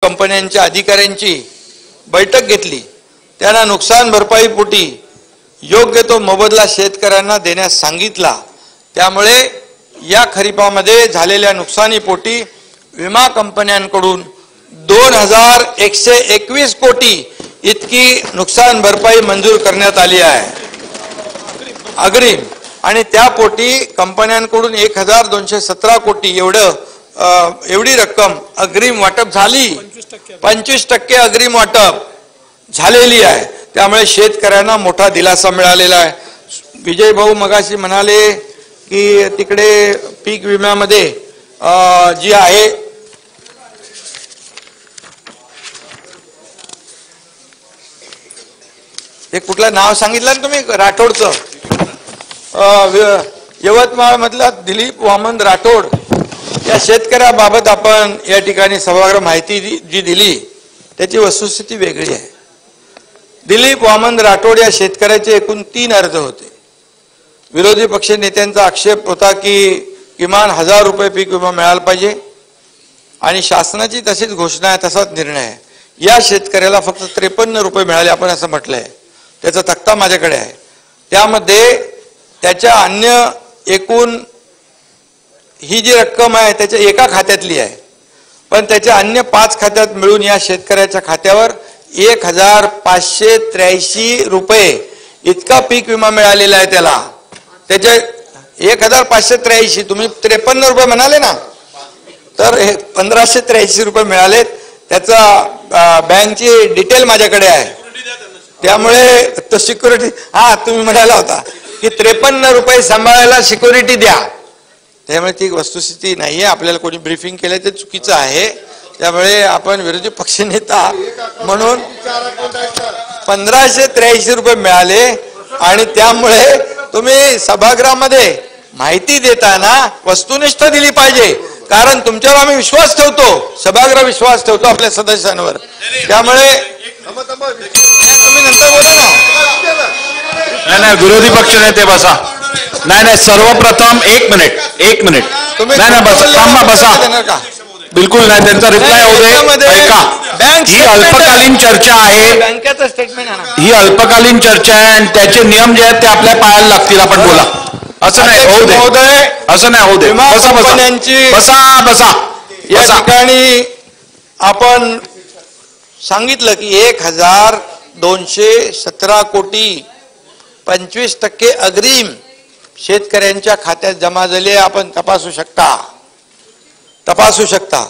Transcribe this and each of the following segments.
कंपन्यांच्या अधिकाऱ्यांची बैठक घेतली. त्यांना नुकसान भरपाईपोटी योग्य तो मोबदला शेतकऱ्यांना देण्यास सांगितला. त्यामुळे या खरीपामध्ये झालेल्या नुकसानीपोटी विमा कंपन्यांकडून 2121 कोटी इतकी नुकसान भरपाई मंजूर करण्यात आली आहे अग्रिम. आणि त्यापोटी कंपन्यांकडून 1217 कोटी एवढी रक्कम अग्रिम वाटप झाली. 25% अग्रिम वाटप झालेली आहे. त्यामुळे शेतकऱ्यांना मोठा दिलासा मिळालेला आहे. विजय भाऊ मगाशी म्हणाले की तिकडे पीक विम्यामध्ये जी आहे हे कुठलं नाव सांगितलं ना तुम्ही राठोडचं, यवतमाळ मधला दिलीप वामन राठोड या शेतकऱ्याबाबत आपण या ठिकाणी सभागृह माहिती जी दिली त्याची वस्तुस्थिती वेगळी आहे. दिलीप वामन राठोड या शेतकऱ्याचे एकूण 3 अर्ज होते. विरोधी पक्ष नेत्यांचा आक्षेप होता की किमान 1000 रुपये पीक विमा मिळाला पाहिजे आणि शासनाची तशीच घोषणा आहे, तसाच निर्णय आहे. या शेतकऱ्याला फक्त 53 रुपये मिळाले आपण असं म्हटलंय. त्याचा तक्ता माझ्याकडे आहे. त्यामध्ये त्याच्या अन्य एकूण ही जी रक्कम आहे त्याच्या एका खात्यातली आहे, पण त्याच्या अन्य 5 खात्यात मिळून या शेतकऱ्याच्या खात्यावर 1583 रुपये इतका पीक विमा मिळालेला आहे. त्याला त्याचे 1583, तुम्ही 53 रुपये म्हणाले ना, तर 1583 रुपये मिळालेत. त्याचा बँकची डिटेल माझ्याकडे आहे. त्यामुळे तो सिक्युरिटी तुम्ही म्हणाला होता की 53 रुपये सांभाळायला सिक्युरिटी द्या. त्यामुळे ती वस्तुस्थिती नाहीये. आपल्याला कोणी ब्रीफिंग केलं ते चुकीचं आहे. त्यामुळे आपण विरोधी पक्षनेता म्हणून 1583 रुपये मिळाले आणि त्यामुळे तुम्ही सभागृहामध्ये माहिती देताना वस्तुनिष्ठ दिली पाहिजे. कारण तुमच्यावर आम्ही विश्वास ठेवतो, सभागृह विश्वास ठेवतो आपल्या सदस्यांवर. त्यामुळे तुम्ही नंतर बोला ना. नाही विरोधी पक्ष नेते बसा. नाही सर्वप्रथम एक मिनिट नाही बसा, थांबा बसा. बिलकुल नाही, त्यांचा रिप्लाय होऊ दे. ऐका, ही अल्पकालीन चर्चा आहे. बँकेचं स्टेटमेंट ही अल्पकालीन चर्चा आहे आणि त्याचे नियम जे आहेत ते आपल्या पायाला लागतील. आपण बोला. असं नाही होऊ दे, असं नाही होऊ दे. बसा बसा बसा बसा. या ठिकाणी आपण सांगितलं की 1217 कोटी 25% अग्रिम शेतकऱ्यांच्या खात्यात जमा झाले. आपण तपासू शकता.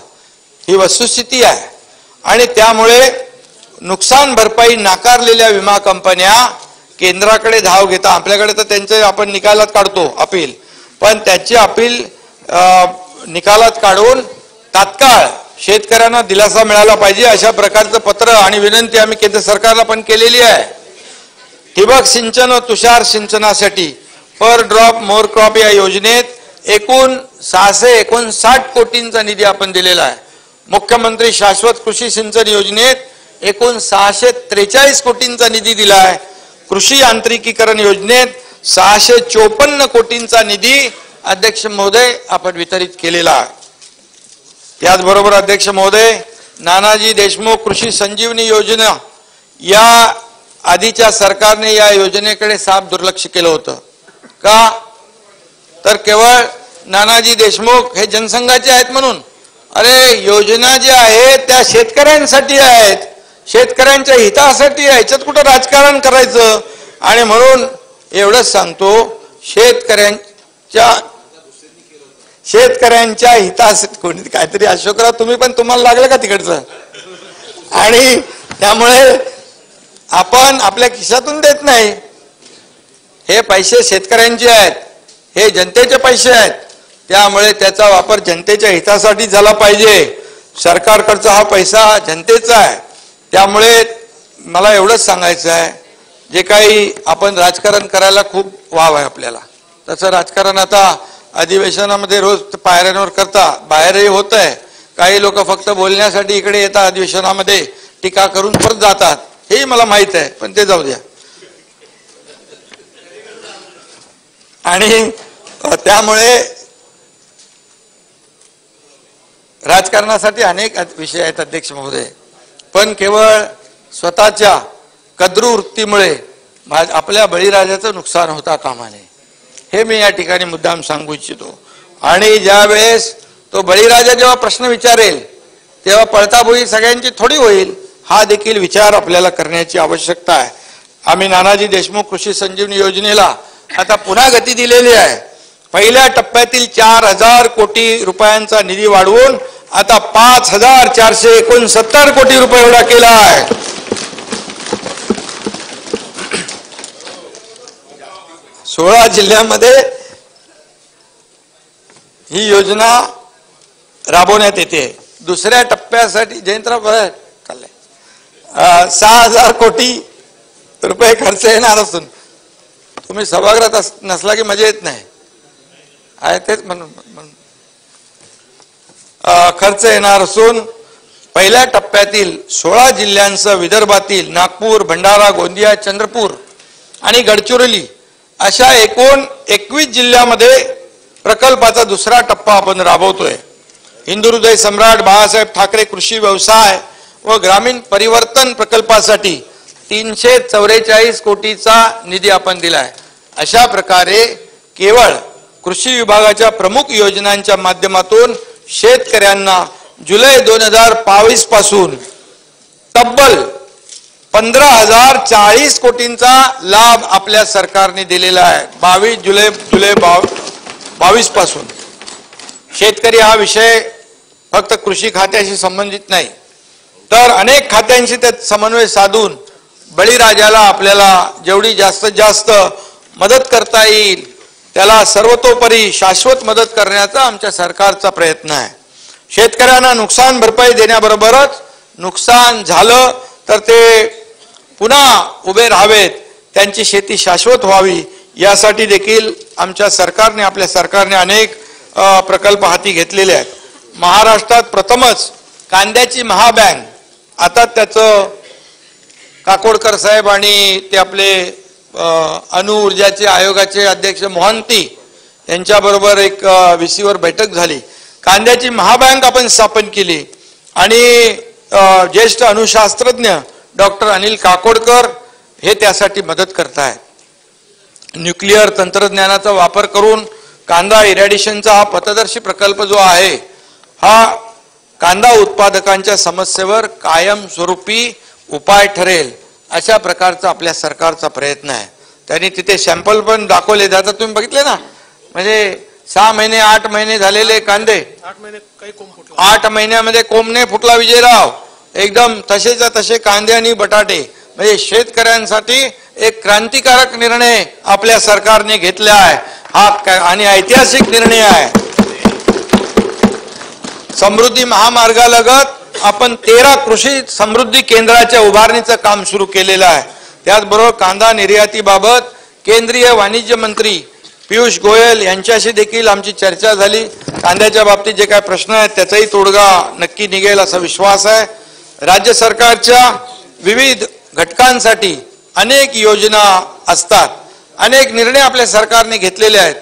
ही वस्तुस्थिती आहे. आणि त्यामुळे नुकसान भरपाई नाकारलेल्या विमा कंपन्या केंद्राकडे धाव घेता. आपल्याकडे तर त्यांचे आपण निकालात काढतो अपील, पण त्याची अपील निकालात काढून तात्काळ शेतकऱ्यांना दिलासा मिळाला पाहिजे अशा प्रकारचं पत्र आणि विनंती आम्ही केंद्र सरकारला पण केलेली आहे. ठिबक सिंचन व तुषार सिंचनासाठी पर ड्रॉप मोर क्रॉप या योजनेत एकूण 659 कोटींचा निधी आपण दिलेला आहे. मुख्यमंत्री शाश्वत कृषी सिंचन योजनेत एकूण 643 कोटींचा निधी दिला आहे. कृषी यांत्रिकीकरण योजनेत 654 कोटींचा निधी अध्यक्ष महोदय आपण वितरित केलेला आहे. याचबरोबर अध्यक्ष महोदय, नानाजी देशमुख कृषी संजीवनी योजना या आधीच्या सरकारने या योजनेकडे साफ दुर्लक्ष केलं होतं. का तर केवळ नानाजी देशमुख हे जनसंघाचे आहेत म्हणून. अरे योजना ज्या आहेत त्या शेतकऱ्यांसाठी आहेत, शेतकऱ्यांच्या हितासाठी आहे. याच्यात कुठं राजकारण करायचं. आणि म्हणून एवढंच सांगतो, शेतकऱ्यांच्या हितासाठी कोणी काहीतरी अशोकराव तुम्ही पण तुम्हाला लागलं का तिकडचं. आणि त्यामुळे आपण आपल्या खिशातून देत नाही. हे पैसे शेतकऱ्यांचे आहेत, हे जनतेचे पैसे आहेत. त्यामुळे त्याचा वापर जनतेच्या हितासाठी झाला पाहिजे. सरकारकडचा हा पैसा जनतेचा आहे. त्यामुळे मला एवढंच सांगायचं आहे, जे काही आपण राजकारण करायला खूप वाव आहे आपल्याला, तसं राजकारण आता अधिवेशनामध्ये रोज पायऱ्यांवर करता बाहेरही होत आहे. काही लोक फक्त बोलण्यासाठी इकडे येतात, अधिवेशनामध्ये टीका करून परत जातात. हेही मला माहित आहे, पण ते जाऊ द्या. आणि त्यामुळे राजकारणासाठी अनेक विषय आहेत अध्यक्ष महोदय, पण केवळ स्वतःच्या कद्रू वृत्तीमुळे आपल्या बळीराजाचं नुकसान होता कामा नये, हे मी या ठिकाणी मुद्दाम सांगू इच्छितो. आणि ज्या वेळेस तो बळीराजा जेव्हा प्रश्न विचारेल तेव्हा पळताबोळी सगळ्यांची थोडी होईल, हा देखील विचार आपल्याला करण्याची आवश्यकता आहे. आम्ही नानाजी देशमुख कृषी संजीवनी योजनेला आता पुन्हा गती दिलेली आहे. पहिल्या टप्प्यातील 4,000 कोटी रुपयांचा निधी वाढवून आता 5,469 कोटी रुपये एवढा केला आहे. सोळा जिल्ह्यामध्ये ही योजना राबवण्यात येते. दुसऱ्या टप्प्यासाठी जयंतराव चाललंय 6,000 कोटी रुपये खर्च येणार असून, तुम्ही सभागृहात नसला की मजा येत नाही आहे तेच म्हणून खर्च येणार असून पहिल्या टप्प्यातील 16 जिल्ह्यांसह विदर्भातील नागपूर, भंडारा, गोंदिया, चंद्रपूर आणि गडचिरोली अशा एकूण 21 जिल्ह्यामध्ये प्रकल्पाचा दुसरा टप्पा आपण राबवतोय. हिंदुहृदय सम्राट बाळासाहेब ठाकरे कृषी व्यवसाय व ग्रामीण परिवर्तन प्रकल्पासाठी 344 कोटीचा निधी आपण दिलाय. अशा प्रकारे केवळ कृषी विभागाच्या प्रमुख योजनांच्या माध्यमातून शेतकऱ्यांना जुलै 2022 पासून तब्बल 15,040 कोटींचा लाभ आपल्या सरकारने दिलेला आहे. 22 जुलै 2022 पासून. शेतकरी हा विषय फक्त कृषी खात्याशी संबंधित नाही, तर अनेक खात्यांशी त्यात समन्वय साधून बळीराजाला आपल्याला जेवढी जास्तीत जास्त मदत करता येईल त्याला सर्वतोपरी शाश्वत मदत करण्याचा आमच्या सरकारचा प्रयत्न आहे. शेतकऱ्यांना नुकसान भरपाई देण्याबरोबरच नुकसान झालं तर ते पुन्हा उभे राहावेत, त्यांची शेती शाश्वत व्हावी यासाठी देखील आमच्या सरकारने आपल्या सरकारने अनेक प्रकल्प हाती घेतलेले आहेत. महाराष्ट्रात प्रथमच कांद्याची महाबँक, आता त्याचं काकोडकर साहेब आणि ते आपले अणु ऊर्जाचे आयोगाचे अध्यक्ष मोहंती यांच्याबरोबर एक VC वर बैठक झाली. कांद्याची महाबँक आपण स्थापन केली आणि ज्येष्ठ अणुशास्त्रज्ञ डॉक्टर अनिल काकोडकर हे त्यासाठी मदत करतायत. न्यूक्लिअर तंत्रज्ञानाचा वापर करून कांदा इरॅडिशनचा हा पथदर्शी प्रकल्प जो आहे हा कांदा उत्पादकांच्या समस्येवर कायमस्वरूपी उपाय ठरेल अशा प्रकारचा आपल्या सरकारचा प्रयत्न आहे. त्यांनी तिथे सॅम्पल पण दाखवले. आता तुम्ही बघितले ना, म्हणजे 6 महिने 8 महिने झालेले कांदे, 8 महिन्यामध्ये कोंबणे फुटला विजयराव, एकदम तसेच्या तसे कांदे आणि बटाटे. म्हणजे शेतकऱ्यांसाठी एक क्रांतिकारक निर्णय आपल्या सरकारने घेतला आहे हा आणि ऐतिहासिक निर्णय आहे. समृद्धी महामार्गालगत आपण 13 कृषी समृद्धी केंद्राच्या उभारणीचं काम सुरू केलेलं आहे. त्याचबरोबर कांदा निर्यातीबाबत केंद्रीय वाणिज्य मंत्री पियुष गोयल यांच्याशी देखील आमची चर्चा झाली. कांद्याच्या बाबतीत जे काय प्रश्न आहेत त्याचाही तोडगा नक्की निघेल असा विश्वास आहे. राज्य सरकारच्या विविध घटकांसाठी अनेक योजना असतात, अनेक निर्णय आपल्या सरकारने घेतलेले आहेत,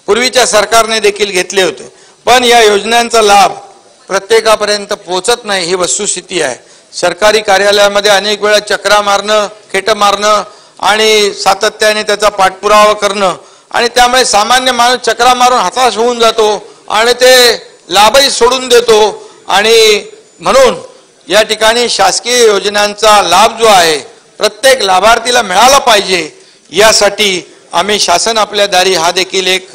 पूर्वीच्या सरकारने देखील घेतले होते, पण या योजनांचा लाभ प्रत्येकापर्यंत पोहोचत नाही ही वस्तुस्थिती आहे. सरकारी कार्यालयामध्ये अनेक वेळा चक्रा मारणं, खेट मारणं आणि सातत्याने त्याचा पाठपुरावा करणं आणि त्यामुळे सामान्य माणूस चक्रा मारून हताश होऊन जातो आणि ते लाभही सोडून देतो. आणि म्हणून या ठिकाणी शासकीय योजनांचा लाभ जो आहे प्रत्येक लाभार्थीला मिळाला पाहिजे यासाठी आम्ही शासन आपल्या दारी हा देखील एक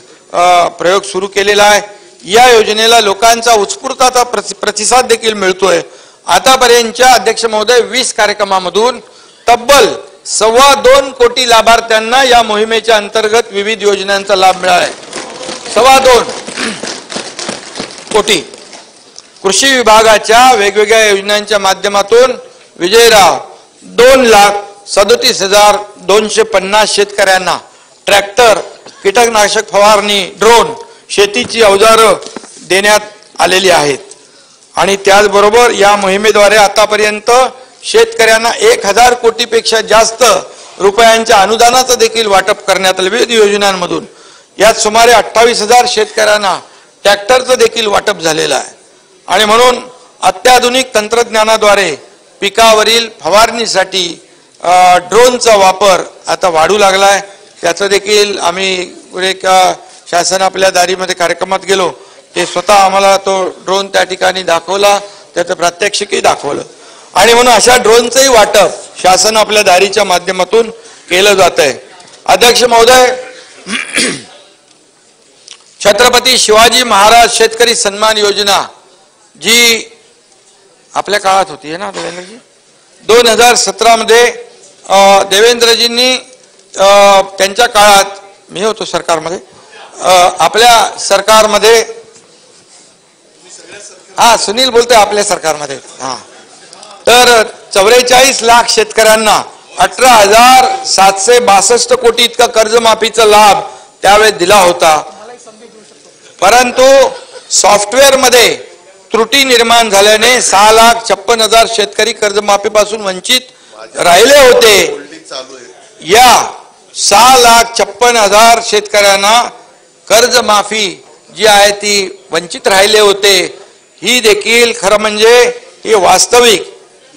प्रयोग सुरू केलेला आहे. या योजनेला लोकांचा उत्स्फूर्ताचा प्रतिसाद देखील मिळतोय. आतापर्यंतच्या अध्यक्ष महोदय 20 कार्यक्रमामधून तब्बल 2.25 कोटी लाभार्थ्यांना या मोहिमेच्या अंतर्गत विविध योजनांचा लाभ मिळाला आहे. 2.25 कोटी. कृषी विभागाच्या वेगवेगळ्या योजनांच्या माध्यमातून विजयराव 2,37,250 शेतकऱ्यांना ट्रॅक्टर, कीटकनाशक फवारणी, ड्रोन, शेतीची अवजारं देण्यात आलेली आहेत. आणि त्याचबरोबर या मोहिमेद्वारे आतापर्यंत शेतकऱ्यांना 1,000 कोटीपेक्षा जास्त रुपयांच्या अनुदानाचं देखील वाटप करण्यात आले विविध योजनांमधून. यात सुमारे 28,000 शेतकऱ्यांना ट्रॅक्टरचं देखील वाटप झालेलं आहे. आणि म्हणून अत्याधुनिक तंत्रज्ञानाद्वारे पिकावरील फवारणीसाठी ड्रोनचा वापर आता वाढू लागलाय. त्याचं देखील आम्ही एक शासन आपल्या दारीमध्ये कार्यक्रमात गेलो, ते स्वतः आम्हाला तो ड्रोन त्या ठिकाणी दाखवला, त्याचं प्रात्यक्षिकही दाखवलं. आणि म्हणून अशा ड्रोनचंही वाटप शासन आपल्या दारीच्या माध्यमातून केलं जात आहे. अध्यक्ष महोदय, छत्रपती शिवाजी महाराज शेतकरी सन्मान योजना जी आपल्या काळात होती है ना देवेंद्रजी, 2017 मध्ये देवेंद्रजींनी त्यांच्या काळात, मी होतो सरकारमध्ये, आपल्या सरकारमध्ये, हा सुनील बोलतोय आपल्या सरकारमध्ये, हा, तर 44 लाख शेतकऱ्यांना 18,762 कोटी इतका कर्जमाफीचा लाभ त्यावेळेस दिला होता. परंतु सॉफ्टवेअर मध्ये त्रुटी निर्माण झाल्याने 6,56,000 शेतकरी कर्जमाफीपासून वंचित राहिले होते. या 6,56,000 शेतकऱ्यांना कर्जमाफी जी आहे ती वंचित राहिले होते. ही देखील खरं म्हणजे ही वास्तविक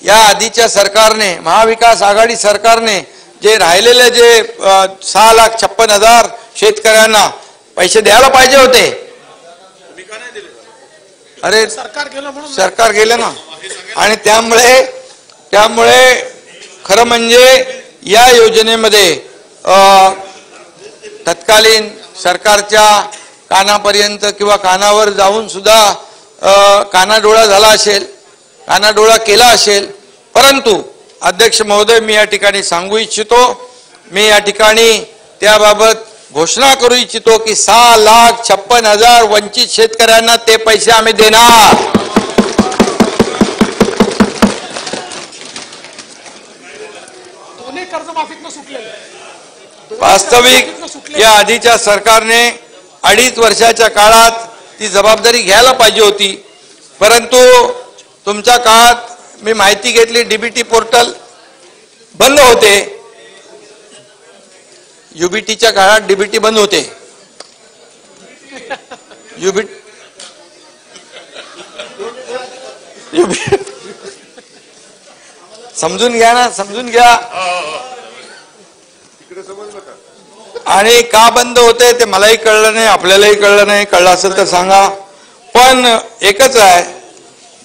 या आधीच्या सरकारने, महाविकास आघाडी सरकारने जे राहिलेले जे 6,56,000 शेतकऱ्यांना पैसे द्यायला पाहिजे होते. अरे सरकार गेलं ना. आणि त्यामुळे खरं म्हणजे या योजनेमध्ये तत्कालीन सरकारच्या कानापर्यंत किंवा कानावर जाऊन सुद्धा कानाडोळा झाला असेल, कानाडोळा केला असेल. परंतु अध्यक्ष महोदय, मी या ठिकाणी सांगू इच्छितो, मी या ठिकाणी त्याबाबत घोषणा करू इच्छितो की 6,56,000 वंचित शेतकऱ्यांना ते पैसे आम्ही देणार. वास्तविक या आधीच्या सरकारने 2.5 वर्षाच्या काळात ती जबाबदारी घ्यायला पाहिजे होती. परंतु तुमच्या काळात मी माहिती घेतली, डीबीटी पोर्टल बंद होते. युबीटीच्या काळात डीबीटी बंद होते. समजून घ्या ना, समजून घ्या. आणि का बंद होते ते मलाही कळलं नाही, आपल्यालाही कळलं नाही. कळलं असेल तर सांगा. पण एकच आहे,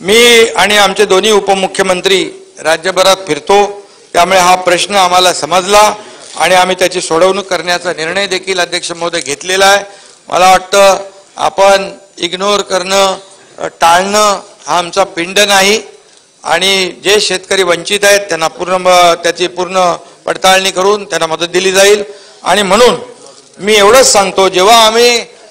मी आणि आमचे दोन्ही उपमुख्यमंत्री राज्यभरात फिरतो, त्यामुळे हा प्रश्न आम्हाला समजला आणि आम्ही त्याची सोडवणूक करण्याचा निर्णय देखील अध्यक्ष महोदय घेतलेला आहे. मला वाटतं आपण इग्नोर करणं, टाळणं हा आमचा पिंड नाही. आणि जे शेतकरी वंचित आहेत त्यांना त्याची पूर्ण पडताळणी करून त्यांना मदत दिली जाईल. आणि म्हणून मी एवढंच सांगतो, जेव्हा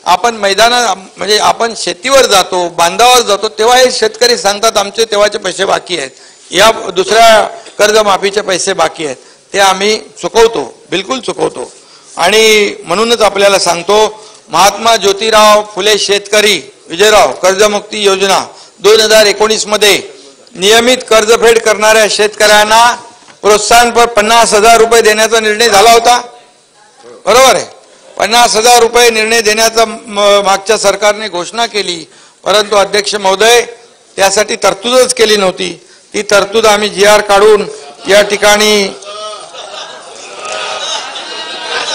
आपण मैदानात म्हणजे आपण शेतीवर जातो, बांधावर जातो, तेव्हा हे शेतकरी सांगतात आमचे तेव्हाचे पैसे बाकी आहेत, या दुसऱ्या कर्जमाफीचे पैसे बाकी आहेत. ते आम्ही चुकवतो, बिलकुल चुकवतो. आणि म्हणूनच आपल्याला सांगतो, महात्मा ज्योतिराव फुले शेतकरी विजयराव कर्जमुक्ती योजना 2019 मध्ये नियमित कर्जफेड करणाऱ्या शेतकऱ्यांना प्रोत्साहनपर 50,000 रुपये देण्याचा निर्णय झाला होता. बरोबर आहे, 50,000 रुपये निर्णय देण्याचा मागच्या सरकारने घोषणा केली. परंतु अध्यक्ष महोदय, त्यासाठी तरतूदच केली नव्हती. ती तरतूद आम्ही GR काढून या ठिकाणी,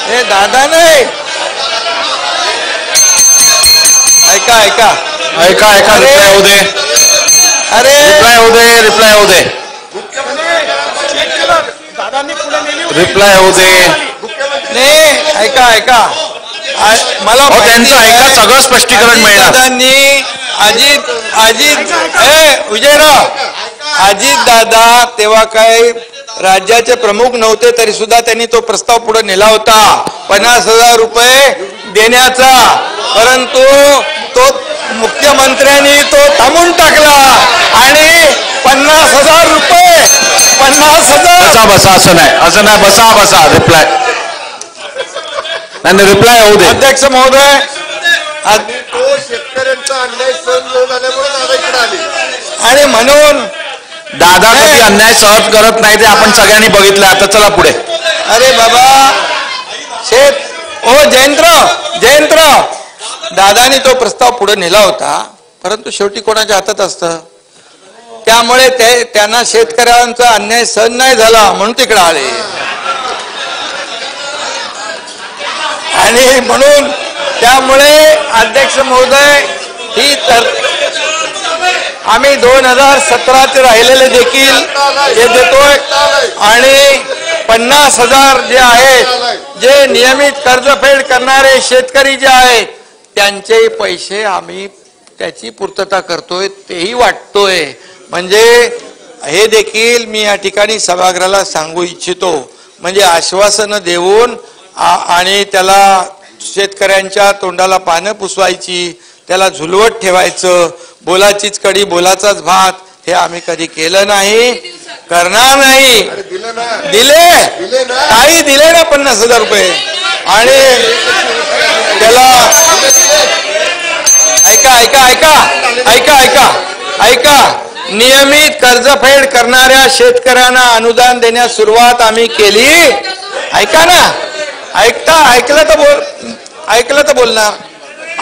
हे दादा नाही, ऐका ऐका ऐका ऐका, रिप्लाय होऊ दे. अरे रिप्लाय होऊ दे, रिप्लाय होऊ दे, रिप्लाय होऊ दे. नाही, ऐका ऐका, मला त्यांचं ऐका, सगळं स्पष्टीकरण मिळणार. दादांनी अजित विजयराव, अजित दादा तेव्हा काय राज्याचे प्रमुख नव्हते, तरी सुद्धा त्यांनी तो प्रस्ताव पुढे नेला होता 50,000 रुपये देण्याचा. परंतु तो मुख्यमंत्र्यांनी तो थांबून टाकला आणि 50,000 रुपये, 50,000. बसा, असं नाही, बसा. रिप्लाय नाही, रिप्लाय होऊ दे. अध्यक्ष महोदय, तो शेतकऱ्यांचा अन्याय सहन झाल्यामुळे दादा इकडे आले. आणि म्हणून दादा कधी अन्याय सहन करत नाही, ते आपण सगळ्यांनी बघितलं. आता चला पुढे. अरे बाबा, जयंतराव, दादानी तो प्रस्ताव पुढे नेला होता. परंतु शेवटी कोणाच्या हातात असतं. त्यामुळे त्यांना शेतकऱ्यांचा अन्याय सहन नाही झाला म्हणून तिकडे आले. आणि म्हणून त्यामुळे अध्यक्ष महोदय ही आम्ही 2017 राहिलेले देखील हे देतोय आणि 50,000 जे आहेत जे नियमित कर्जफेड करणारे शेतकरी जे आहेत त्यांचे पैसे आम्ही त्याची पूर्तता करतोय तेही वाटतोय. म्हणजे हे देखील मी या ठिकाणी सभागृहाला सांगू इच्छितो. म्हणजे आश्वासनं देऊन आणि त्याला शेतकऱ्यांच्या तोंडाला पानं पुसवायची, त्याला झुलवत ठेवायचं, बोलाचीच कडी बोलाचाच भात, हे आम्ही कधी केलं नाही, करणार नाही. दिले काही दिले ना 50,000 रुपये. आणि त्याला ऐका नियमित कर्जफेड करणाऱ्या शेतकऱ्यांना अनुदान देण्यास सुरुवात आम्ही केली. ऐका ना, ऐकलं तर बोलणार.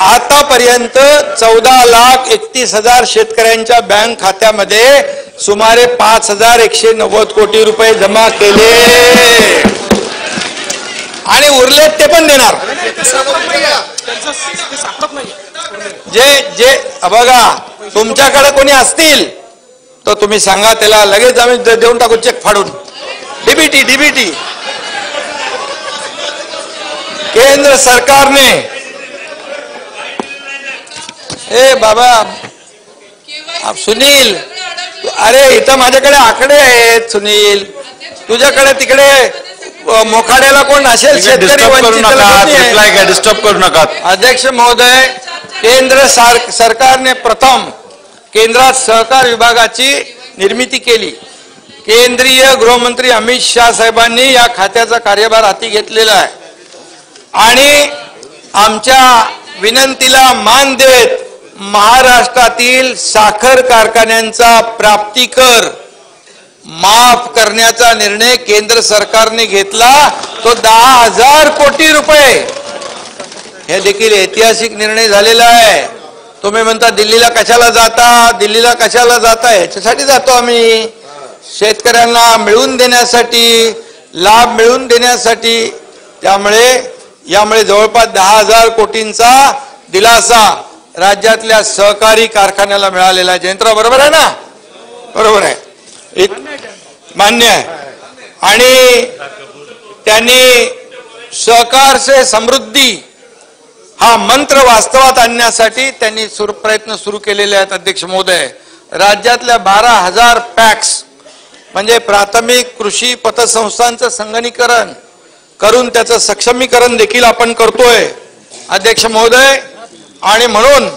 आतापर्यंत 14,31,000 शेतकऱ्यांच्या बँक खात्यामध्ये सुमारे 5,190 कोटी रुपये जमा केले आणि उरलेत ते पण देणार. जे बघा तुमच्याकडे कोणी असतील तर तुम्ही सांगा, त्याला लगेच आम्ही देऊन टाकू चेक फाडून. डीबीटी केंद्र सरकारने बाबा सुनील, अरे इथं माझ्याकडे आकडे आहेत सुनील, तुझ्याकडे तिकडे मोखाड्याला कोण असेल शेतकरी डिस्टर्ब करू नका. अध्यक्ष महोदय, केंद्र सरकारने प्रथम केंद्रात सहकार विभागाची निर्मिती केली. केंद्रीय गृहमंत्री अमित शाह साहेबांनी या खात्याचा कार्यभार हाती घेतलेला आहे आणि आमच्या विनंतीला मान देत महाराष्ट्रातील साखर कारखान्यांचा प्राप्ती कर माफ करण्याचा निर्णय केंद्र सरकारने घेतला. तो 10,000 कोटी रुपये. हे देखील ऐतिहासिक निर्णय झालेला आहे. तुम्ही म्हणता दिल्लीला कशाला जाता, याच्यासाठी जातो आम्ही, शेतकऱ्यांना मिळवून देण्यासाठी, लाभ मिळवून देण्यासाठी. त्यामुळे यामुळे जवळपास 10,000 कोटींचा दिलासा राज्यातल्या सहकारी कारखान्याला मिळालेला आहे. जयंतराव बरोबर आहे ना? बरोबर आहे, मान्य आहे. आणि त्यांनी सहकार से समृद्धी हा मंत्र वास्तवात आणण्यासाठी त्यांनी प्रयत्न सुरू केलेले आहेत. अध्यक्ष महोदय, राज्यातल्या 12,000 पॅक्स म्हणजे प्राथमिक कृषी पतसंस्थांचं संगणकीकरण करून त्याचं सक्षमीकरण देखील आपण करतोय अध्यक्ष महोदय. आणि म्हणून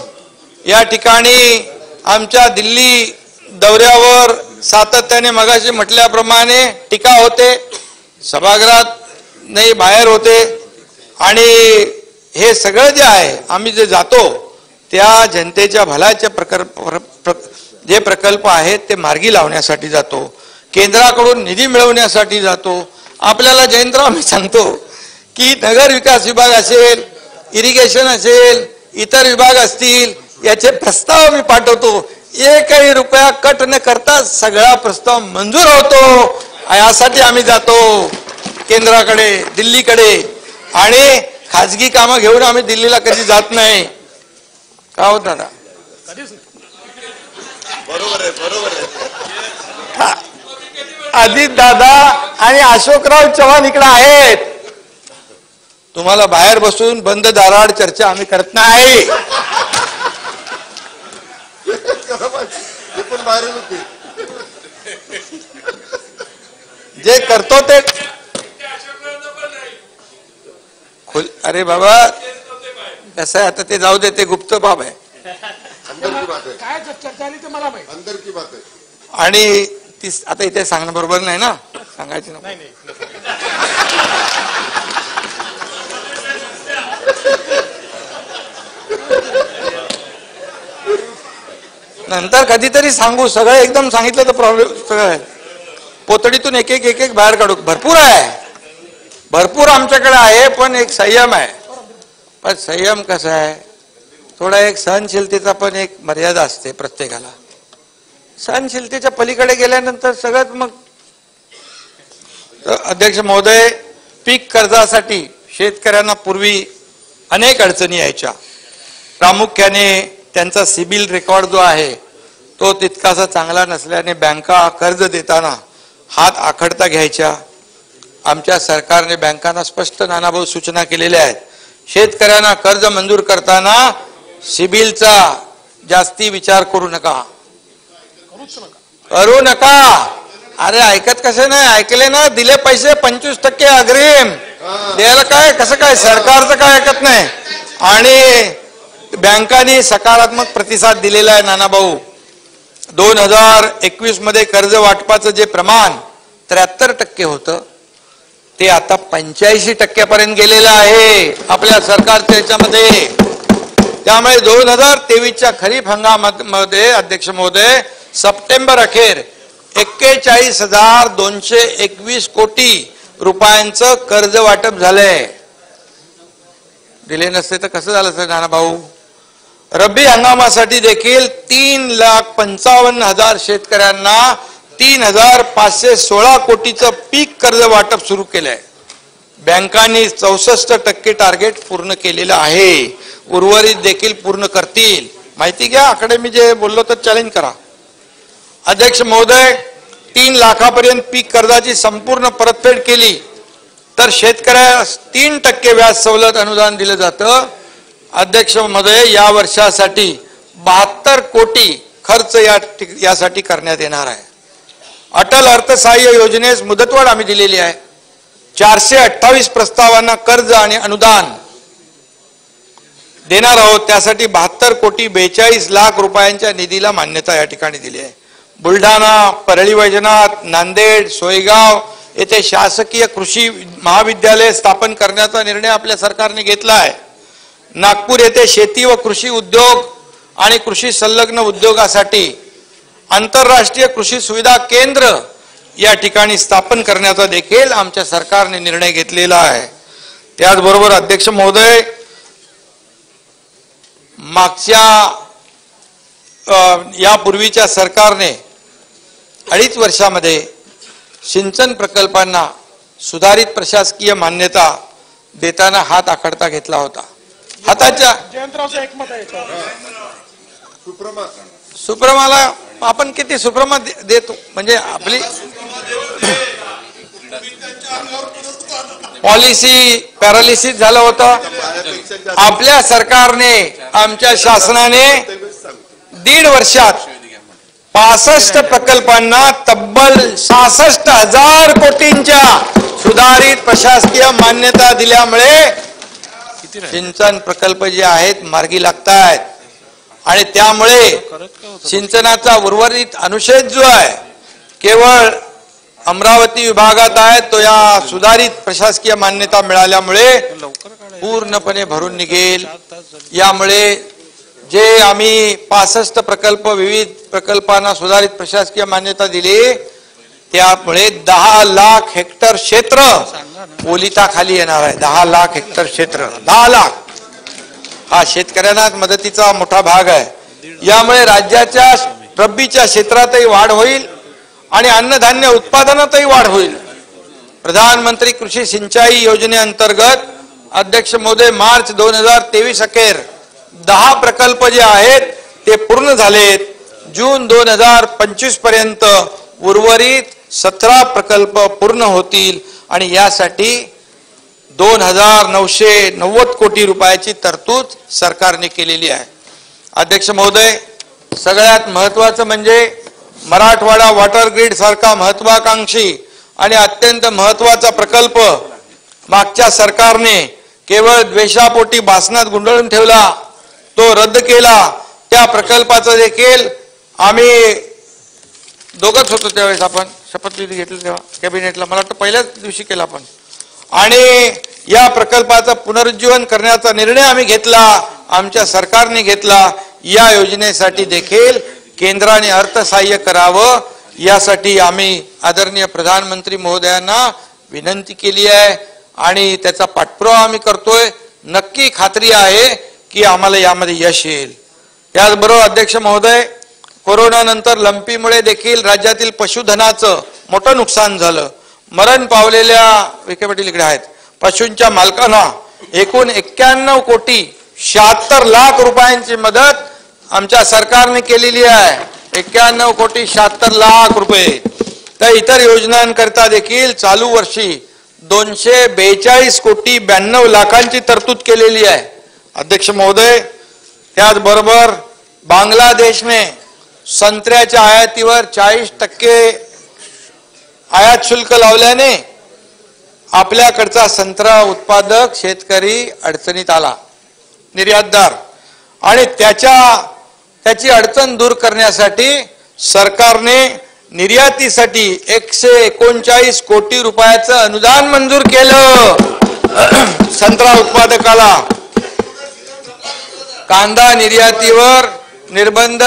या ठिकाणी आमच्या दिल्ली दौऱ्यावर सातत्याने मगाशी म्हटल्याप्रमाणे टीका होते, सभागृहात नाही बाहेर होते. आणि हे सगळं जे आहे आम्ही जे जातो त्या जनतेच्या भल्याचे जे प्रकल्प आहेत ते मार्गी लावण्यासाठी जातो, केंद्राकडून निधी मिळवण्यासाठी जातो. आपल्याला जयंतराव मी सांगतो की नगर विकास विभाग असेल, इरिगेशन असेल, इतर विभाग असतील, याचे प्रस्ताव मी पाठवतो. एकही रुपया कट न करता सगळा प्रस्ताव मंजूर होतो. यासाठी आम्ही जातो केंद्राकडे, दिल्लीकडे. आणि खाजगी कामं घेऊन आम्ही दिल्लीला कधी जात नाही. का हो दादा? बरोबर आहे. अजित दादा आणि अशोकराव चव्हाण इकडे आहेत. तुम्हाला बाहेर बसून बंद दाराआड चर्चा आम्ही करत नाही. जे करतो ते अरे बाबा कसं आहे, आता ते जाऊ दे, ते गुप्त बाब आहे. आणि ती आता इथे सांगणं बरोबर नाही ना, सांगायची ना. नंतर कधीतरी सांगू. सगळं एकदम सांगितलं तर प्रॉब्लेम सगळं पोतडीतून एक एक बाहेर काढू. भरपूर आहे, भरपूर आमच्याकडे आहे, पण एक संयम आहे. पण संयम कसा आहे, थोडा एक सहनशीलतेचा पण एक मर्यादा असते प्रत्येकाला. सहनशीलतेच्या पलीकडे गेल्यानंतर सगळ्यात मग. अध्यक्ष महोदय, पीक कर्जासाठी शेतकऱ्यांना पूर्वी अनेक अडचणी यायच्या. प्रामुख्याने त्यांचा सिबिल रेकॉर्ड जो आहे तो तितकासा चांगला नसल्याने बँका कर्ज देताना हात आखडता घ्यायच्या. आमच्या सरकारने बँकांना स्पष्ट नानाभाऊ सूचना केलेल्या आहेत. शेतकऱ्यांना कर्ज मंजूर करताना सिबिलचा जास्ती विचार करू नका. अरे ऐकत कसं नाही, ऐकले ना, दिले पैसे 25% अग्रिम द्यायला काय, कसं काय, सरकारचं काय ऐकत नाही. आणि बँकांनी सकारात्मक प्रतिसाद दिलेला आहे नानाभाऊ. 2021 मध्ये कर्ज वाटपाचं जे प्रमाण 73% होतं ते आता 85% पर्यंत गेलेलं आहे आपल्या सरकारच्या याच्यामध्ये. त्यामुळे 2023च्या खरीप हंगामामध्ये अध्यक्ष महोदय सप्टेंबर अखेर 41,221 कोटी रुपयांचं कर्ज वाटप झालंय. दिले नसते तर कसं झालं सर नानाभाऊ. रब्बी हंगामासाठी देखील 3,55,000 शेतकऱ्यांना 3,516 कोटीचं पीक कर्ज वाटप सुरू केलंय. बँकांनी 64% टार्गेट पूर्ण केलेलं आहे. उर्वरित देखील पूर्ण करतील. माहिती घ्या, आकडे मी जे बोललो तर चॅलेंज करा. अध्यक्ष महोदय, 3 लाखापर्यंत पीक कर्जाची संपूर्ण परतफेड केली तर शेतकऱ्यास 3% व्याज सवलत अनुदान दिलं जातं. अध्यक्ष महोदय, या वर्षासाठी 72 कोटी खर्च यासाठी करण्यात येणार आहे. अटल अर्थसहाय्य योजनेस मुदतवाढ आम्ही दिलेली आहे. 428 प्रस्तावांना कर्ज आणि अनुदान देणार आहोत. त्यासाठी 72 कोटी 42 लाख रुपयांच्या निधीला मान्यता या ठिकाणी दिली आहे. बुलढाणा, परळी वैजनाथ, नांदेड, सोयगाव येथे शासकीय कृषी महाविद्यालय स्थापन करण्याचा निर्णय आपल्या सरकारने घेतला आहे. नागपूर येथे शेती व कृषी उद्योग आणि कृषी संलग्न उद्योगासाठी आंतरराष्ट्रीय कृषी सुविधा केंद्र या ठिकाणी स्थापन करण्याचा देखील आमच्या सरकारने निर्णय घेतलेला आहे. त्याचबरोबर अध्यक्ष महोदय, मागच्या यापूर्वीच्या सरकारने 2.5 वर्षामध्ये सिंचन प्रकल्पांना सुधारित प्रशासकीय मान्यता देताना हात आखडता घेतला होता. हाताच्या सुप्रमा आपण किती सुप्रमा देतो म्हणजे आपली पॉलिसी पॅरालिसिस झालं होतं. आपल्या सरकारने, आमच्या शासनाने 1.5 वर्षात 65 प्रकल्पांना तब्बल 66,000 कोटींच्या सुधारित प्रशासकीय मान्यता दिल्यामुळे सिंचन प्रकल्प जे आहेत मार्गी लागत आहेत. आणि त्यामुळे सिंचनाचा उर्वरित अनुशेष जो आहे केवळ अमरावती विभागात आहे, तो या सुधारित प्रशासकीय मान्यता मिळाल्यामुळे पूर्णपणे भरून निघेल. यामुळे जे आम्ही 65 प्रकल्प, विविध प्रकल्पांना सुधारित प्रशासकीय मान्यता दिली, त्यामुळे 10 लाख हेक्टर क्षेत्र ओलिताखाली येणार आहे. 10 लाख हेक्टर क्षेत्र, 10 लाख हा शेतकऱ्यांना मदतीचा मोठा भाग आहे. यामुळे राज्याच्या रब्बीच्या क्षेत्रातही वाढ होईल आणि अन्नधान्य उत्पादनातही वाढ होईल. प्रधानमंत्री कृषी सिंचाई योजनेअंतर्गत अध्यक्ष महोदय मार्च 2023 अखेर 10 प्रकल्प जे आहेत ते पूर्ण झालेत. जून 2025 पर्यंत उर्वरित 17 प्रकल्प पूर्ण होतील आणि यासाठी 2,990 कोटी रुपयाची तरतूद सरकारने केलेली आहे. अध्यक्ष महोदय, सगळ्यात महत्वाचं म्हणजे मराठवाडा वॉटर ग्रीड सारखा महत्वाकांक्षी आणि अत्यंत महत्वाचा प्रकल्प मागच्या सरकारने केवळ द्वेषापोटी भासणात गुंडाळून ठेवला, तो रद्द केला. त्या प्रकल्पाचं देखील आम्ही दोघंच होतो त्यावेळेस, आपण शपथविधी घेतली तेव्हा कॅबिनेटला, मला वाटतं पहिल्याच दिवशी केला आपण. आणि या प्रकल्पाचं पुनरुज्जीवन करण्याचा निर्णय आम्ही घेतला, आमच्या सरकारने घेतला. या योजनेसाठी देखील केंद्राने अर्थसहाय्य करावं यासाठी आम्ही आदरणीय प्रधानमंत्री महोदयांना विनंती केली आहे आणि त्याचा पाठपुरावा आम्ही करतोय. नक्की खात्री आहे की आम्हाला यामध्ये यश येईल. याचबरोबर अध्यक्ष महोदय, कोरोना नंतर लंपीमुळे देखील राज्यातील पशुधनाचं मोठं नुकसान झालं. मरण पावलेल्या विखे पाटील इकडे आहेत पशूंच्या मालकांना एकूण 91 कोटी 76 लाख रुपयांची मदत आमच्या सरकारने केलेली आहे. 91 कोटी 76 लाख रुपये. तर इतर योजनांकरता देखील चालू वर्षी 242 कोटी 92 लाखांची तरतूद केलेली आहे. अध्यक्ष महोदय, त्याचबरोबर बांगलादेशने संत्र्याच्या आयातीवर 40% आयात शुल्क लावल्याने आपल्याकडचा संत्रा उत्पादक शेतकरी अडचणीत आला, निर्यातदार, आणि त्याची अडचण दूर करण्यासाठी सरकारने निर्यातीसाठी 139 कोटी रुपयाचं अनुदान मंजूर केलं संत्रा उत्पादकाला. कांदा निर्यातीवर निर्बंध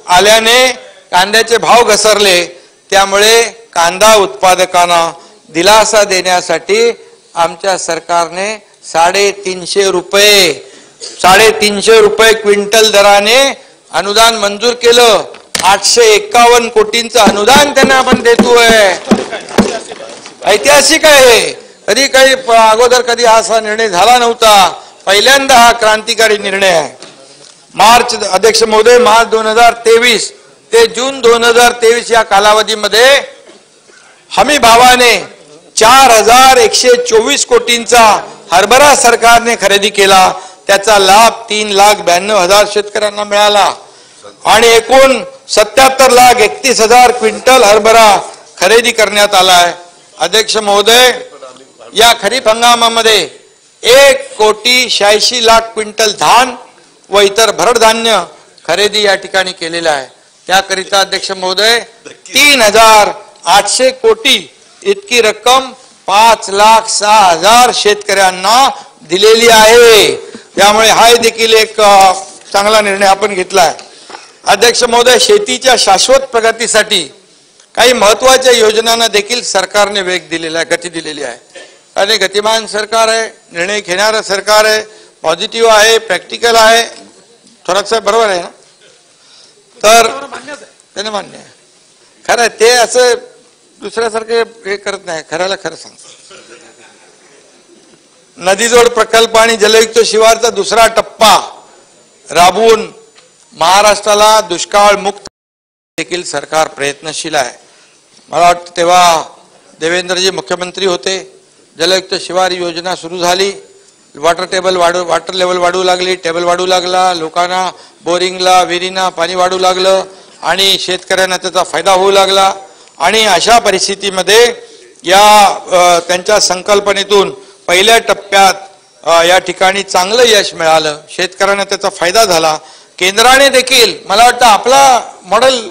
आल्याने कांद्याचे भाव घसरले, त्यामुळे कांदा उत्पादकांना दिलासा देण्यासाठी आमच्या सरकारने 350 रुपये क्विंटल दराने अनुदान मंजूर केलं. 851 कोटींचं अनुदान त्यांना आपण देतोय. ऐतिहासिक आहे. कधी काही अगोदर कधी असा निर्णय झाला नव्हता. पहिल्यांदा हा क्रांतिकारी निर्णय आहे. अध्यक्ष महोदय, मार्च 2023 ते जून 2023 या कालावधीमध्ये हमी भावाने 4124 कोटींचा हरभरा सरकारने खरेदी केला. त्याचा लाभ 3,92,000 शेतकऱ्यांना मिळाला आणि एकूण 77,31,000 क्विंटल हरभरा खरेदी करण्यात आलाय. अध्यक्ष महोदय, या खरीप हंगामामध्ये 1,86,00,000 क्विंटल धान व इतर भरड धान्य खरेदी या ठिकाणी केलेला आहे. त्याकरिता अध्यक्ष महोदय 3,800 कोटी इतकी रक्कम 5,06,000 शेतकऱ्यांना दिलेली आहे. त्यामुळे हा देखील एक चांगला निर्णय आपण घेतला आहे. अध्यक्ष महोदय, शेतीच्या शाश्वत प्रगतीसाठी काही महत्वाच्या योजनांना देखील सरकारने वेग दिलेला आहे, गती दिलेली आहे. आणि गतिमान सरकार आहे, निर्णय घेणारं सरकार आहे, पॉझिटिव्ह आहे, प्रॅक्टिकल आहे. थोरात साहेब बरोबर आहे ना? तर त्याने मान्य आहे. खरं ते असं दुसऱ्यासारखे हे करत नाही, खऱ्याला खरं सांगतो. नदीजोड प्रकल्प आणि जलयुक्त शिवारचा दुसरा टप्पा राबवून महाराष्ट्राला दुष्काळ मुक्त देखील सरकार प्रयत्नशील आहे. मला वाटतं तेव्हा देवेंद्रजी मुख्यमंत्री होते, जलयुक्त शिवार योजना सुरू झाली, वॉटर लेवल वाढू लागली, टेबल वाढू लागला, लोकांना बोरिंगला विहिरींना पाणी वाढू लागलं आणि शेतकऱ्यांना त्याचा फायदा होऊ लागला. आणि अशा परिस्थितीमध्ये या त्यांच्या संकल्पनेतून पहिल्या टप्प्यात या ठिकाणी चांगलं यश मिळालं, शेतकऱ्यांना त्याचा फायदा झाला. केंद्राने देखील मला वाटतं आपला मॉडेल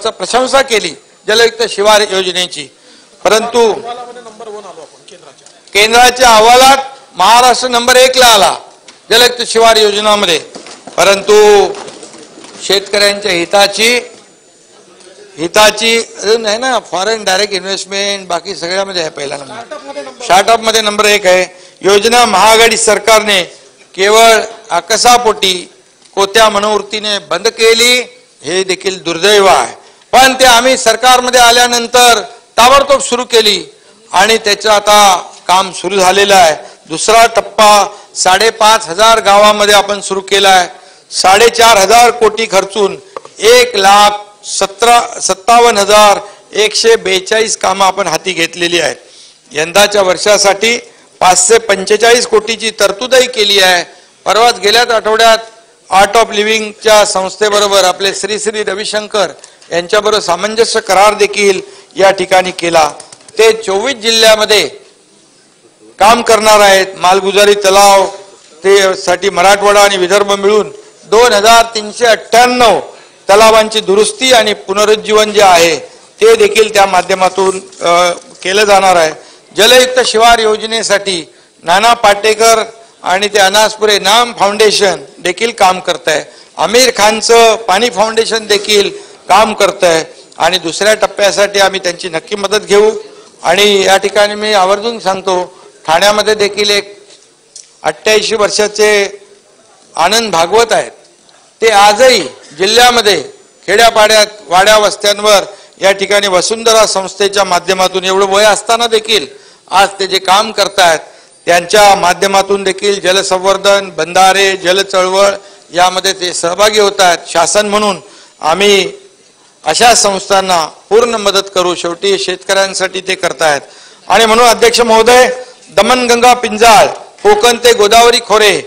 प्रशंसा केली जलयुक्त शिवार योजनेची, परंतु केंद्राच्या अहवालात महाराष्ट्र नंबर 1 ला आला जलयुक्त शिवार योजनामध्ये. परंतु शेतकऱ्यांच्या हिताची नाही ना, फॉरेन डायरेक्ट इन्व्हेस्टमेंट बाकी सगळ्यामध्ये आहे पहिला नंबर, स्टार्टअप मध्ये नंबर 1 आहे. योजना महाआघाडी सरकारने केवळ आकसापोटी कोत्या मनोवृत्तीने बंद केली, हे देखील दुर्दैव आहे. पण ते आम्ही सरकारमध्ये आल्यानंतर ताबडतोब सुरू केली आणि त्याचं आता काम सुरू झालेलं आहे. दुसरा टप्पा 5,500 गावामध्ये आपण सुरू केला आहे. 4,500 कोटी खर्चून 1,57,142 कामं आपण हाती घेतलेली आहेत. यंदाच्या वर्षासाठी 545 कोटीची तरतूदही केली आहे. परवाच गेल्याच आठवड्यात आर्ट ऑफ लिव्हिंगच्या संस्थेबरोबर आपले श्री रविशंकर यांच्याबरोबर सामंजस्य करार देखील या ठिकाणी केला. ते 24 जिल्ह्यामध्ये काम करणार आहेत. मालगुजारी तलाव ते साठी मराठवाडा आणि विदर्भ मिळून 2,398 तलावांची दुरुस्ती आणि पुनरुज्जीवन जे आहे ते देखील त्या माध्यमातून केलं जाणार आहे. जलयुक्त शिवार योजनेसाठी नाना पाटेकर आणि ते अनासपुरे नाम फाउंडेशन देखील काम करत आहे. आमिर खानचं पाणी फाउंडेशन देखील काम करत आहे आणि दुसऱ्या टप्प्यासाठी आम्ही त्यांची नक्की मदत घेऊ. आणि या ठिकाणी मी आवर्जून सांगतो, ठाण्यामध्ये देखील एक 88 वर्षाचे आनंद भागवत आहेत, ते आजही जिल्ह्यामध्ये खेड्यापाड्यात वाड्या वस्त्यांवर या ठिकाणी वसुंधरा संस्थेच्या माध्यमातून एवढं वय असताना देखील आज ते जे काम करतायत त्यांच्या माध्यमातून देखील जलसंवर्धन, बंधारे, जल चळवळ यामध्ये ते सहभागी होत आहेत. शासन म्हणून आम्ही अशा संस्थांना पूर्ण मदत करू. शेवटी शेतकऱ्यांसाठी ते करतायत. आणि म्हणून अध्यक्ष महोदय, दमनगंगा पिंजाळ, कोकण ते गोदावरी खोरे,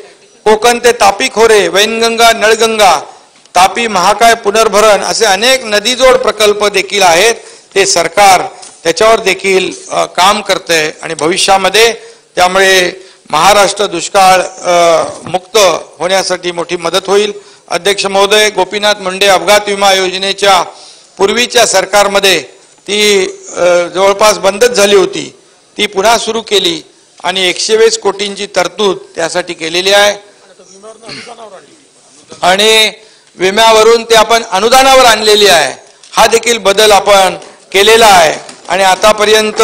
कोकण ते तापी खोरे, वैनगंगा, नळगंगा, तापी महाकाय पुनर्भरण असे अनेक नदीजोड प्रकल्प देखील आहेत. ते सरकार त्याच्यावर देखील काम करते आणि भविष्यामध्ये त्यामुळे महाराष्ट्र दुष्काळ मुक्त होण्यासाठी मोठी मदत होईल. अध्यक्ष महोदय, गोपीनाथ मुंडे अपघात विमा योजनेच्या पूर्वीच्या सरकारमध्ये ती जवळपास बंदच झाली होती, ती पुन्हा सुरू केली आणि 120 कोटींची तरतूद त्यासाठी केलेली आहे. आणि विम्यावरून ते आपण अनुदानावर आणलेली आहे. हा देखील बदल आपण केलेला आहे आणि आतापर्यंत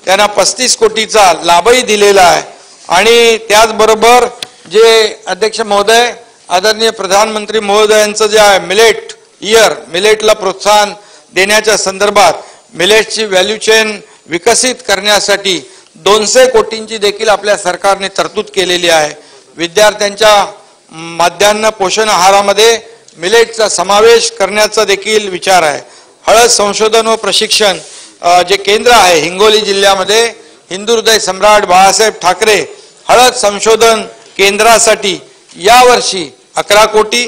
त्यांना 35 कोटीचा लाभही दिलेला आहे. आणि त्याचबरोबर जे अध्यक्ष महोदय, आदरणीय प्रधानमंत्री महोदयांचं जे आहे मिलेट इयर, मिलेटला प्रोत्साहन देण्याच्या संदर्भात मिलेटची व्हॅल्यू चेन विकसित करण्यासाठी 200 कोटींची देखील आपल्या सरकारने तरतूद केलेली आहे. विद्यार्थ्यांच्या माध्यान्ह पोषण आहारामध्ये मिलेटचा समावेश करण्याचा देखील विचार आहे. हळद संशोधन व प्रशिक्षण जे केंद्र आहे हिंगोली जिल्ह्यामध्ये, हिंदू हृदय सम्राट बाळासाहेब ठाकरे हळद संशोधन केंद्रासाठी यावर्षी 11 कोटी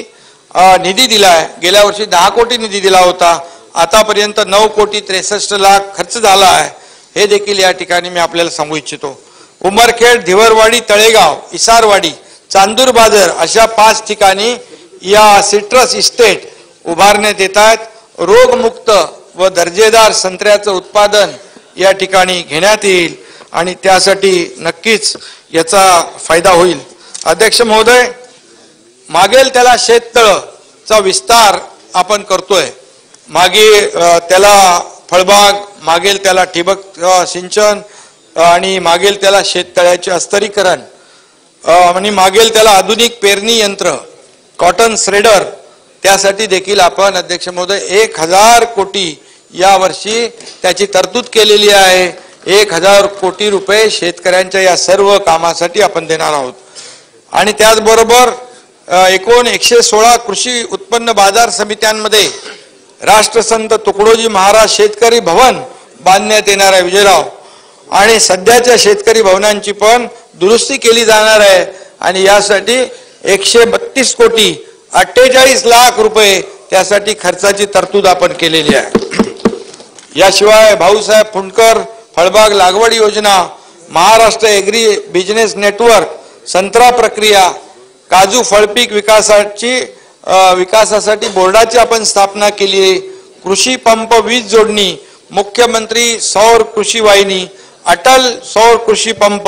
निधी दिला आहे. गेल्या वर्षी 10 कोटी निधी दिला होता. आतापर्यंत 9 कोटी 63 लाख खर्च झाला आहे. हे देखील या ठिकाणी मी आपल्याला सांगू इच्छितो. उमरखेड, धिवरवाडी, तळेगाव, इसारवाडी, चांदूर बाजार अशा 5 ठिकाणी या सिट्रस इस्टेट उभारण्यात येत आहेत. रोगमुक्त व दर्जेदार संत्र्याचं उत्पादन या ठिकाणी घेण्यात येईल आणि त्यासाठी नक्कीच याचा फायदा होईल. अध्यक्ष महोदय, मागेल त्याला शेततळचा विस्तार आपण करतोय. मागे त्याला फळबाग, मागेल त्याला ठिबक सिंचन आणि मागेल त्याला शेततळ्याचे अस्तरीकरण आणि मागेल त्याला आधुनिक पेरणी यंत्र, कॉटन श्रेडर, त्यासाठी देखील आपण अध्यक्ष महोदय 1000 कोटी यावर्षी त्याची तरतूद केलेली आहे. 1000 कोटी रुपये शेतकऱ्यांच्या या सर्व कामासाठी आपण देणार आहोत. आणि त्याचबरोबर एकूण 116 कृषी उत्पन्न बाजार समित्यांमध्ये राष्ट्रसंत तुकडोजी महाराज शेतकरी भवन बांधण्यात येणार आहे विजयराव. आणि सध्याच्या शेतकरी भवनांची पण दुरुस्ती केली जाणार आहे आणि यासाठी 132 कोटी 48 लाख रुपये त्यासाठी खर्चाची तरतूद आपण केलेली आहे. याशिवाय भाऊसाहेब फुंडकर फळबाग लागवड योजना, महाराष्ट्र एग्री बिझनेस नेटवर्क, संत्रा प्रक्रिया, काजू फळपीक विकासासाठी बोर्डाची आपण स्थापना केली. कृषी पंप वीज जोडणी, मुख्यमंत्री सौर कृषी वाहिनी, अटल सौर कृषी पंप,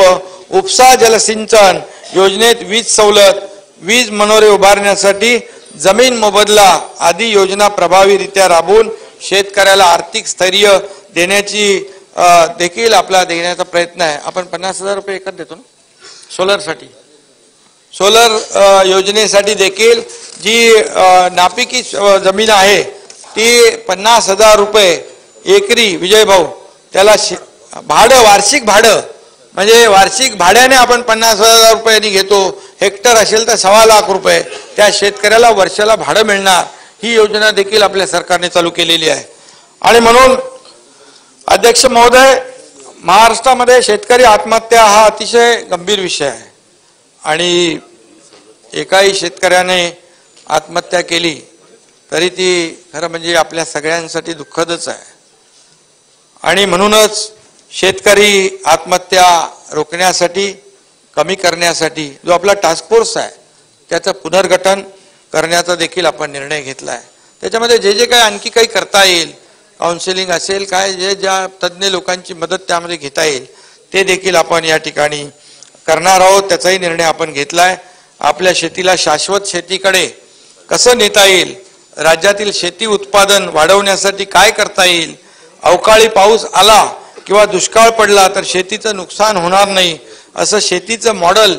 उपसा जलसिंचन योजनेत वीज सवलत, वीज मनोरे उभारण्यासाठी जमीन मोबदला आदी योजना प्रभावीरित्या राबवून शेतकऱ्याला आर्थिक स्थैर्य देण्याची देखील आपला देण्याचा प्रयत्न आहे. आपण 50,000 रुपये एकच देतो ना सोलरसाठी. सोलर योजनेसाठी देखील जी नापिकी जमीन आहे ती 50,000 रुपये एकरी विजय भाऊ त्याला भाडं, वार्षिक भाडं म्हणजे वार्षिक भाड्याने आपण 50,000 रुपयांनी घेतो. हेक्टर असेल तर 1.25 लाख रुपये त्या शेतकऱ्याला वर्षाला भाडं मिळणार. ही योजना देखील आपल्या सरकारने चालू केलेली आहे. आणि म्हणून अध्यक्ष महोदय, महाराष्ट्रामध्ये शेतकरी आत्महत्या हा अतिशय गंभीर विषय आहे आणि एकाही शेतकऱ्याने आत्महत्या केली तरी ती खरं म्हणजे आपल्या सगळ्यांसाठी दुःखदच आहे. आणि म्हणूनच शेतकरी आत्महत्या रोखण्यासाठी, कमी करण्यासाठी जो आपला टास्क फोर्स आहे त्याचं पुनर्गठन करण्याचा देखील आपण निर्णय घेतला आहे. त्याच्यामध्ये जे काही आणखी काही करता येईल, काउन्सिलिंग असेल, काय जे ज्या तज्ज्ञ लोकांची मदत त्यामध्ये घेता येईल ते देखील आपण या ठिकाणी करणार आहोत. त्याचाही निर्णय आपण घेतला आहे. आपल्या शेतीला शाश्वत शेतीकडे कसं नेता येईल, राज्यातील शेती उत्पादन वाढवण्यासाठी काय करता येईल, अवकाळी पाऊस आला किंवा दुष्काळ पडला तर शेतीचं नुकसान होणार नाही असं शेतीचं मॉडेल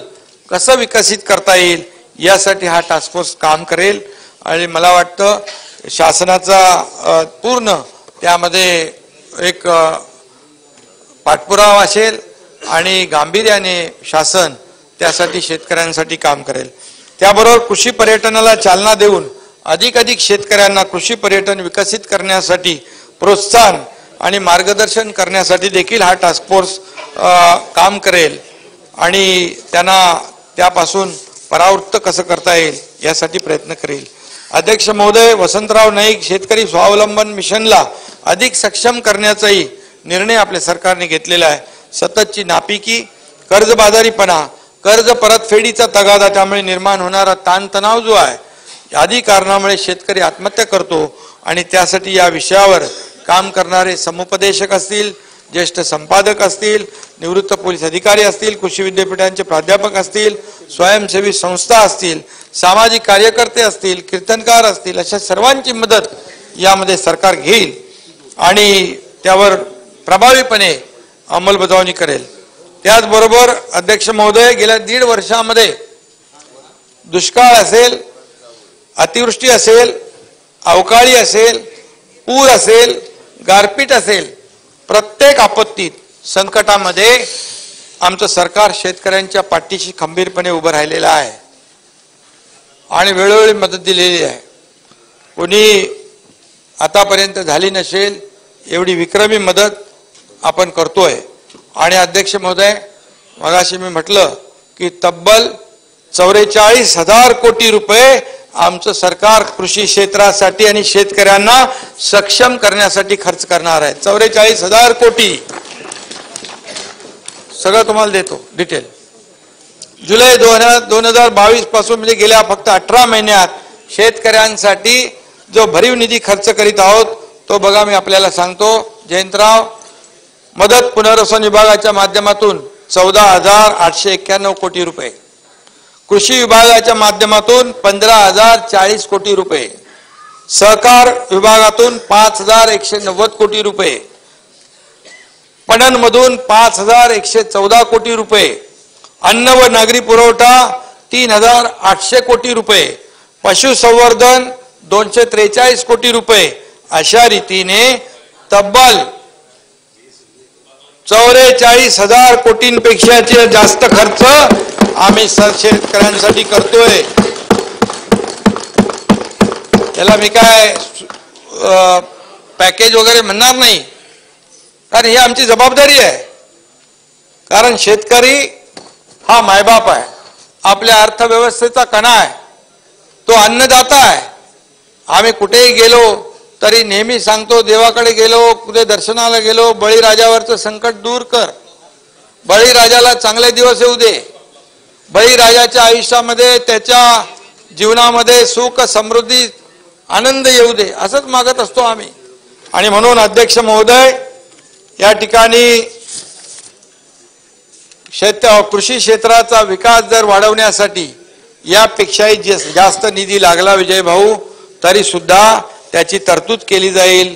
कसं विकसित करता येईल यासाठी हा टास्क फोर्स काम करेल आणि मला वाटतं शासनाचा पूर्ण त्यामध्ये एक पाठपुरावा असेल आणि गांभीर्याने शासन त्यासाठी शेतकऱ्यांसाठी काम करेल। त्याबरोबर कृषी पर्यटनाला चालना देऊन अधिक शेतकऱ्यांना कृषी पर्यटन विकसित करण्यासाठी प्रोत्साहन आणि मार्गदर्शन करण्यासाठी देखील हा टास्क फोर्स काम करेल आणि त्यांना त्यापासून परावृत्त कसं करता येईल यासाठी प्रयत्न करेल। अध्यक्ष महोदय, वसंतराव नाईक शेतकरी स्वावलंबन मिशनला अधिक सक्षम करण्याचाही निर्णय आपल्या सरकारने घेतलेला आहे। सततची नापिकी, कर्जबाजारीपणा, कर्ज परतफेडीचा तगादा, त्यामुळे निर्माण होणारा ताणतणाव जो आहे आदी कारणामुळे शेतकरी आत्महत्या करतो आणि त्यासाठी या विषयावर काम करणारे समुपदेशक असतील, ज्येष्ठ संपादक असतील, निवृत्त पोलीस अधिकारी असतील, कृषी विद्यापीठांचे प्राध्यापक असतील, स्वयंसेवी संस्था असतील, सामाजिक कार्यकर्ते असतील, कीर्तनकार असतील, अशा सर्वांची मदत यामध्ये सरकार घेईल आणि त्यावर प्रभावीपणे अंमलबजावणी करेल। त्याचबरोबर अध्यक्ष महोदय, गेल्या 1.5 वर्षामध्ये दुष्काळ असेल, अतिवृष्टी असेल, अवकाळी असेल, पूर असेल, गारपीट असेल, प्रत्येक आपत्तीत संकटामध्ये आमचं सरकार शेतकऱ्यांच्या पाठीशी खंबीरपणे उभं राहिलेलं आहे आणि वेळोवेळी मदत दिलेली आहे। कोणी आतापर्यंत झाली नसेल एवढी विक्रमी मदत आपण करतोय। आणि अध्यक्ष महोदय, मगाशी मी म्हटलं की तब्बल 44,000 कोटी रुपये आमचं सरकार कृषी क्षेत्रासाठी आणि शेतकऱ्यांना सक्षम करण्यासाठी खर्च करणार आहे। 44,000 कोटी सगळं तुम्हाला देतो डिटेल। जुलै 2022 पासून म्हणजे गेल्या फक्त 18 महिन्यात शेतकऱ्यांसाठी जो भरीव निधी खर्च करीत आहोत तो बघा मी आपल्याला सांगतो। जयंतराव, मदत पुनर्वसन विभागाच्या माध्यमातून 14,891 कोटी रुपये, कृषी विभागाच्या माध्यमातून 15,040 कोटी रुपये, सहकार विभागातून 5,190 कोटी रुपये, पणनमधून 5,114 कोटी रुपये, अन्न व नागरी पुरवठा 3,800 कोटी रुपये, पशुसंवर्धन 243 कोटी रुपये, अशा रीतीने तब्बल 44,000 कोटींपेक्षा जास्त खर्च आम्ही शेतकऱ्यांसाठी करतोय। त्याला मी काय पॅकेज वगैरे म्हणणार नाही, कारण ही आमची जबाबदारी आहे। कारण शेतकरी हा मायबाप आहे, आपल्या अर्थव्यवस्थेचा कणा आहे, तो अन्नदाता आहे। आम्ही कुठेही गेलो तरी नेहमी सांगतो, देवाकडे गेलो, कुठे दर्शनाला गेलो, बळीराजावरचं संकट दूर कर, बळीराजाला चांगले दिवस येऊ दे, बळीराजाच्या आयुष्यामध्ये त्याच्या जीवनामध्ये सुख समृद्धी आनंद येऊ दे, असंच मागत असतो आम्ही। आणि म्हणून अध्यक्ष महोदय, या ठिकाणी कृषी क्षेत्राचा विकास जर वाढवण्यासाठी यापेक्षाही जास्त निधी लागला विजय भाऊ तरी सुद्धा त्याची तरतूद केली जाईल,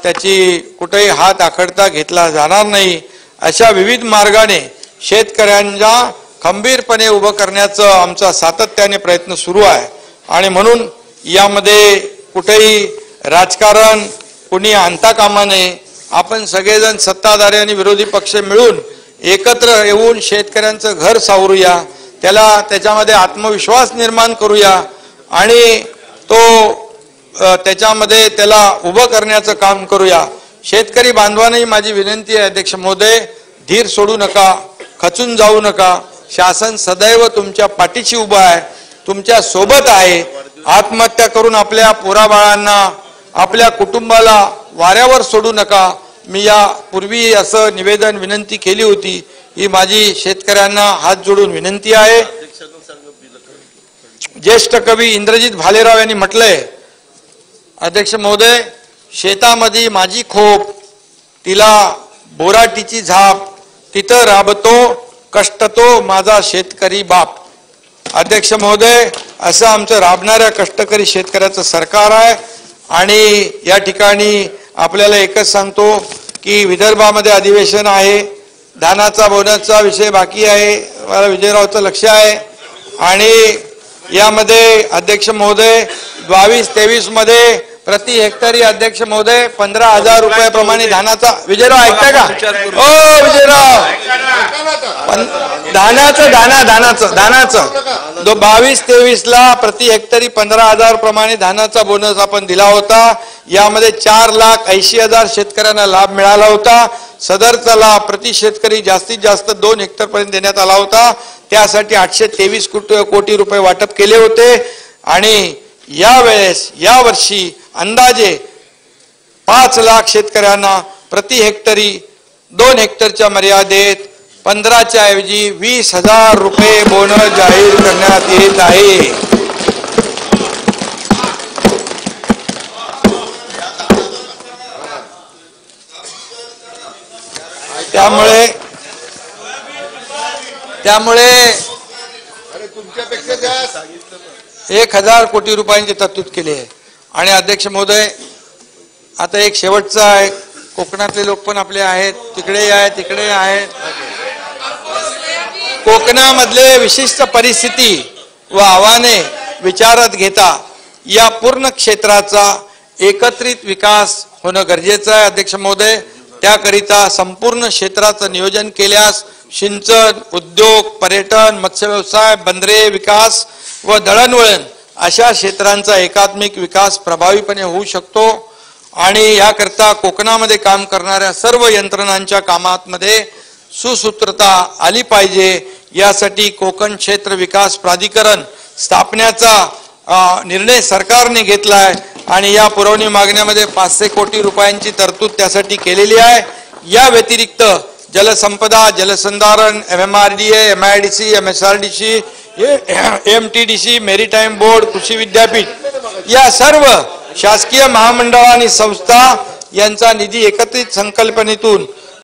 त्याची कुठेही हात आखडता घेतला जाणार नाही। अशा विविध मार्गाने शेतकऱ्यांना खंबीरपणे उभं करण्याचं आमचा सातत्याने प्रयत्न सुरू आहे आणि म्हणून यामध्ये कुठेही राजकारण कुणी आणता कामा नये। आपण सगळेजण सत्ताधारी आणि विरोधी पक्ष मिळून एकत्र येऊन शेतकऱ्यांचं घर सावरूया, त्याच्यामध्ये आत्मविश्वास निर्माण करूया आणि त्याच्यामध्ये त्याला उभं करण्याचं काम करूया। शेतकरी बांधवांनाही माझी विनंती आहे अध्यक्ष महोदय, धीर सोडू नका, खचून जाऊ नका। शासन सदैव तुमच्या पाठीशी उभा आहे, तुमच्या सोबत आहे। आत्महत्या करून आपल्या पोराबाळांना, आपल्या कुटुंबाला वाऱ्यावर सोडू नका। मी यापूर्वी असं निवेदन विनंती केली होती, ही माझी शेतकऱ्यांना हात जोडून विनंती आहे। ज्येष्ठ कवी इंद्रजित भालेराव यांनी म्हटलंय, अध्यक्ष महोदय, शेतामध्ये माझी खोप, तिला बोराटीची झाप, तिथं राबतो कष्टतो माझा शेतकरी बाप। अध्यक्ष महोदय, असं आमचं राबणाऱ्या कष्टकरी शेतकऱ्याचं सरकार आहे आणि या ठिकाणी आपल्याला एकच सांगतो की विदर्भामध्ये अधिवेशन आहे, धानाचा बोनसचा विषय बाकी आहे, मला विजयरावचं लक्ष आहे आणि यामध्ये अध्यक्ष महोदय 22-23 मध्ये प्रति हेक्टरी अध्यक्ष महोदय 15,000 रुपयाप्रमाणे धानाचा, विजयराव ऐकताय का? ओ विजयराव, धानाचं 22-23 ला प्रति हेक्टरी 15,000 प्रमाणे धानाचा बोनस आपण दिला होता. यामध्ये 4,80,000 शेतकऱ्यांना लाभ मिळाला होता. सदरचा लाभ प्रति शेतकरी जास्तीत जास्त 2 हेक्टर पर्यंत देण्यात आला होता. त्यासाठी 823 कोटी रुपये वाटप केले होते. आणि यावर्षी अंदाजे 5 लाख शेतकऱ्यांना प्रति हेक्टरी 2 हेक्टरच्या मर्यादेत 15च्या ऐवजी 20,000 रुपये बोनस जाहीर करण्यात येत आहे. त्यामुळे तुमच्यापेक्षा जास्त 1,000 कोटी रुपयांची तरतूद केली आहे. आणि अध्यक्ष महोदय, आता एक शेवटचा आहे. कोकणातले लोक पण आपले आहेत, तिकडे आहेत. कोकणामधले विशिष्ट परिस्थिती व आव्हाने विचारात घेता या पूर्ण क्षेत्राचा एकत्रित विकास होणं गरजेचं आहे. अध्यक्ष महोदय, त्याकरिता संपूर्ण क्षेत्राचं नियोजन केल्यास सिंचन, उद्योग, पर्यटन, मत्स्यव्यवसाय, बंदरे विकास व दळणवळण अशा क्षेत्रांचा एकात्मिक विकास प्रभावीपणे होऊ शकतो. आणि याकरता कोकणामध्ये काम करणाऱ्या सर्व यंत्रणांच्या कामामध्ये सुसूत्रता आली पाहिजे. यासाठी कोकण क्षेत्र विकास प्राधिकरण स्थापण्याचा निर्णय सरकारने घेतला आहे. आणि या पुरवणी मागण्यामध्ये 500 कोटी रुपयांची तरतूद त्यासाठी केलेली आहे. या व्यतिरिक्त जलसंपदा, जलसंधारण, MMRDA, MIDC, MSRDC, MTDC, maritime board, कृषी विद्यापीठ या सर्व शासकीय महामंडळ आणि संस्था यांचा निधी एकत्रित संकल्पनेतून